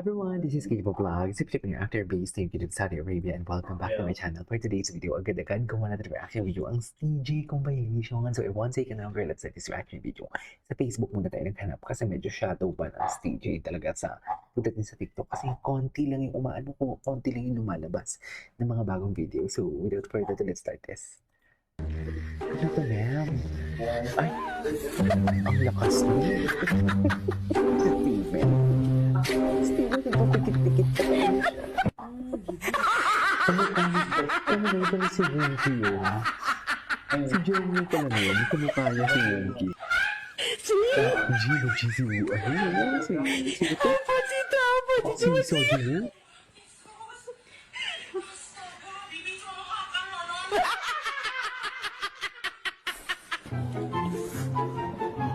Everyone, this is Kibo Vlogs. If you're actor based in Saudi Arabia and welcome back to my channel. For today's video, agad-agad gawa natin reaction video ang TJ compilation. So, one second now, girl, let's set this reaction video. Sa Facebook muna tayo naghanap kasi medyo shadow pa ng TJ talaga sa pagdating sa TikTok kasi konti lang yung konti lang yung lumalabas ng mga bagong video. So, without further ado, let's start this. Ano to, ma'am? Ay, ang lakas niya. Steven, nagpapikit-pikit ka pa. Ano ba ni si Yunki yun? Si Johnny pala na yun. Kamukha niya si Yunki. Gino, Jizu. Ano? Si Soju.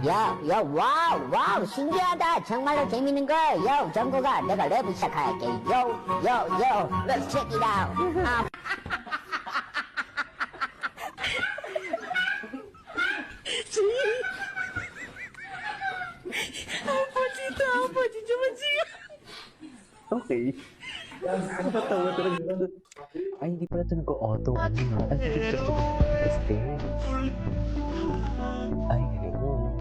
야, 와우, 신기하다. 정말로 재밌는 걸. 정국아, 내가 랩을 시작할게. let's check it out. Okay. Nakatawa talaga. Ay, hindi pala ito nag-auto. Ano nga? Stay. Ay, hello.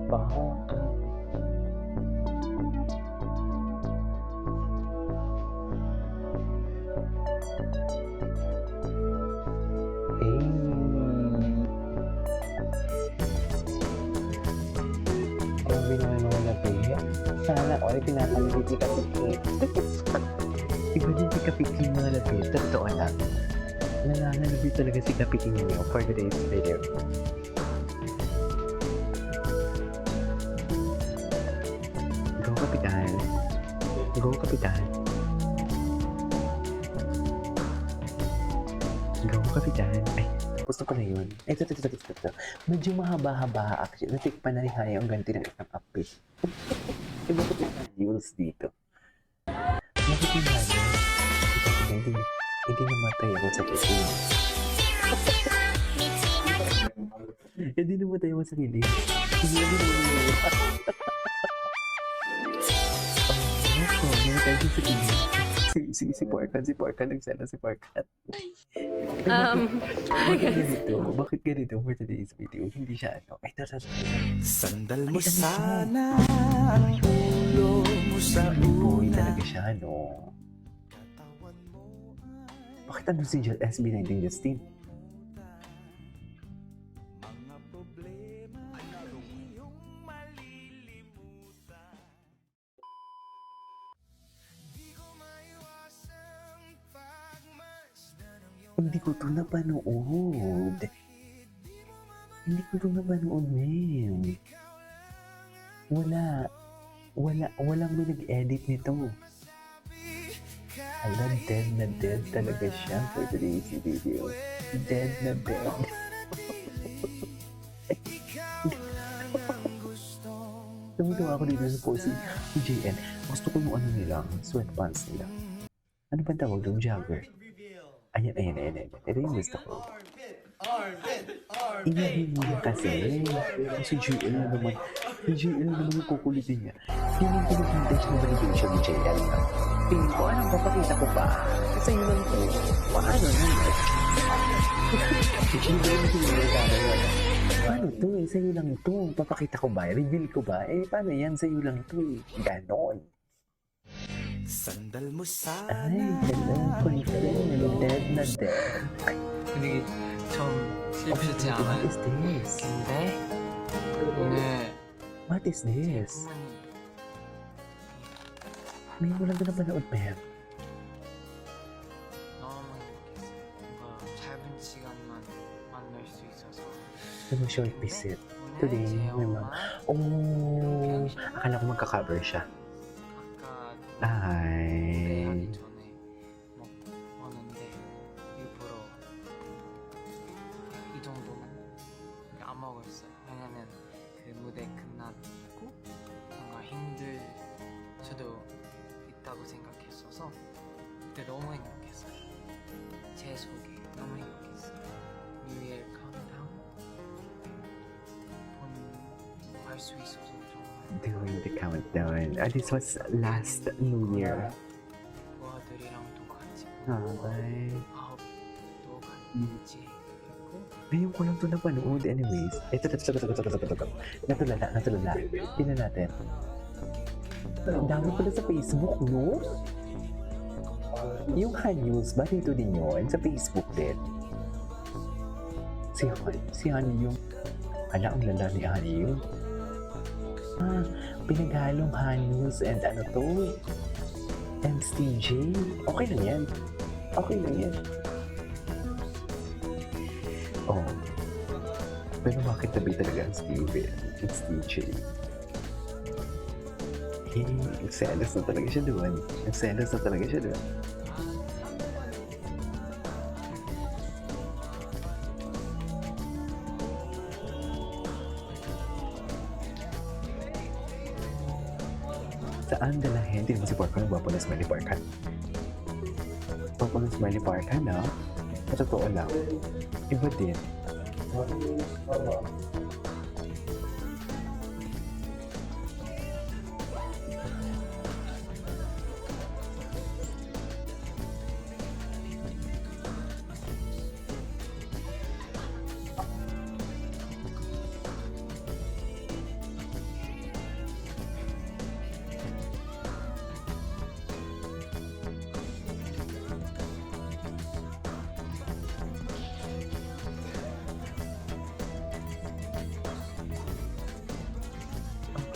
Baka. Grabe naman mga labi. Sana all pinapalagay ika-pikit. Iba din ika-pikit mga labi. Totoo lang. Nananalabi talaga si ika-pikit niyo for today's video. Go, Kapitan. Go, Kapitan. Go, Kapitan. Ay, gusto ko na yun. Ito. Medyo mahaba-haba actually. Natikpan na ni Haya ang ganti ng isang upbeat. Iba ko yung rules dito. Bakit yung Haya? Hindi namatay ako sa kilig. Hindi namatay ako sa kilig. Hindi namatay. Namatay siya sa kilig. Si Porkan, nagsala si Porkan. Bakit ganito for today's video? Hindi siya ano. Ay, Sandal mo sana ang ulo mo sa boy una. talaga siya, no? Bakit ano si SB19 Justin? Hindi ko ito napanood. Ma'am. Walang may nag-edit nito. Alam, dead talaga siya for today's video. Dead na dead. Tumutawa ako dito sa post si JN. Gusto ko yung ano nilang sweatpants nila. Ano ba tawag doon? Jogger. Ayan. Ito yung gusto ko. Iyahin mo na kasi. Si JL naman yung kukulitin niya. Yun yung pinag-hintay siya ng validation ni JL. Tingin ko, anong papakita ko pa? Kasi yun lang to. Paano naman? Hindi yung pinag-hintay yun. Paano to eh? Sa'yo lang to. Papakita ko ba? Reveal ko ba? Paano yan? Sa'yo lang to eh. Ganon. Sandal mo sana. Ay, hello. Boyfriend. Dead na dead. Ay, 근데 이게 좀 슬프지 what 않아요? is this? 근데 오늘 What is this? 부모님 May mo lang na napanood, ma'am. 너무 행복했어요. 뭔가 짧은 시간만 만날 수 있어서. Ano short visit. Today, 제 may mga... 엄마 Oh, akala ko magka-cover siya. 아까 Ay. 노래하기 전에 먹었는데 일부러 이 정도는 안 먹었어요. 왜냐면 그 무대 끝나고 뭔가 힘들 수도 있다고 생각했어서 그때 너무 행복했어요. 제 속에 너무 행복했어요. New Year Countdown 할 수 있어서 정말 doing the countdown. This was last New Year. 부하들이랑도 같이 Hi. 아홉도 같이 그리고 Ngayon ko lang ito napanood anyways. Ito. Natulala. Tingnan natin. Ang dami pala sa Facebook, no? Yung Han News, ba dito din yun? Sa Facebook din. Si Han yung... Ala, ang lala ni Han yun. Pinaghalong Han News and ano to? And TJ. Okay lang yan. Oh. Pero bakit tabi talaga ang Steven? It's TJ. Nagselos na talaga siya doon. Saan dalahin? Hindi naman si Parker nagwapo ng Smiley Parker. Wapo ng Smiley Parker na? Sa totoo lang. Iba din.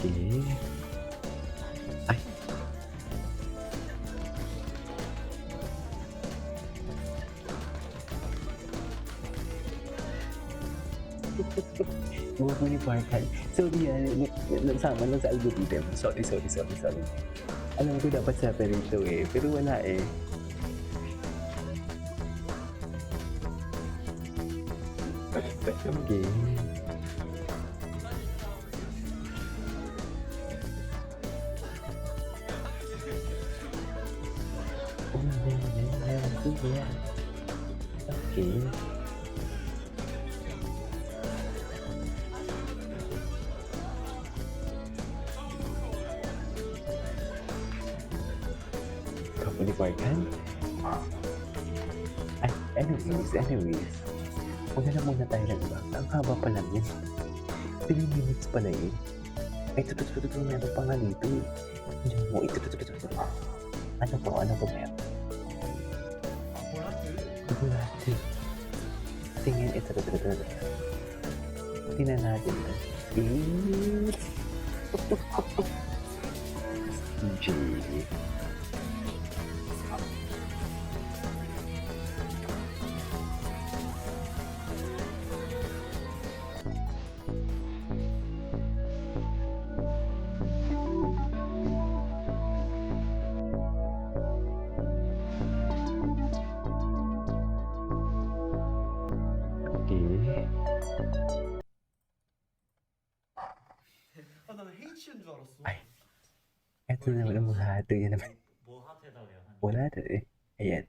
Okay. Ay. Huwag mo ni Parkan. Sorry yan. Nagsama lang sa algorithm. Sorry. Alam ko dapat separate to eh. Pero wala eh. Okay. Okay. Kapag Parkan? Anyways. Una na muna tayo ng iba. Ang haba pa lang yan. 3 minutes pa na yun. Ay, ito. Meron pa nga dito eh. Diyan mo, ito. Ano to, meron? Bulate. Tingin, ito. Tingnan natin ito. DJ. 나는 H인 줄 알았어. Ay. Ito naman ang mga hato. Yan naman. 뭐 하트에다가 한. Wala na eh. Ayan.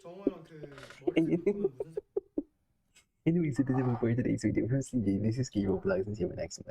정호 형 그 머리 묶으면 무슨 Anyways, ito naman for today's video. From CJ, this is Kiro Vlogs and see you next one.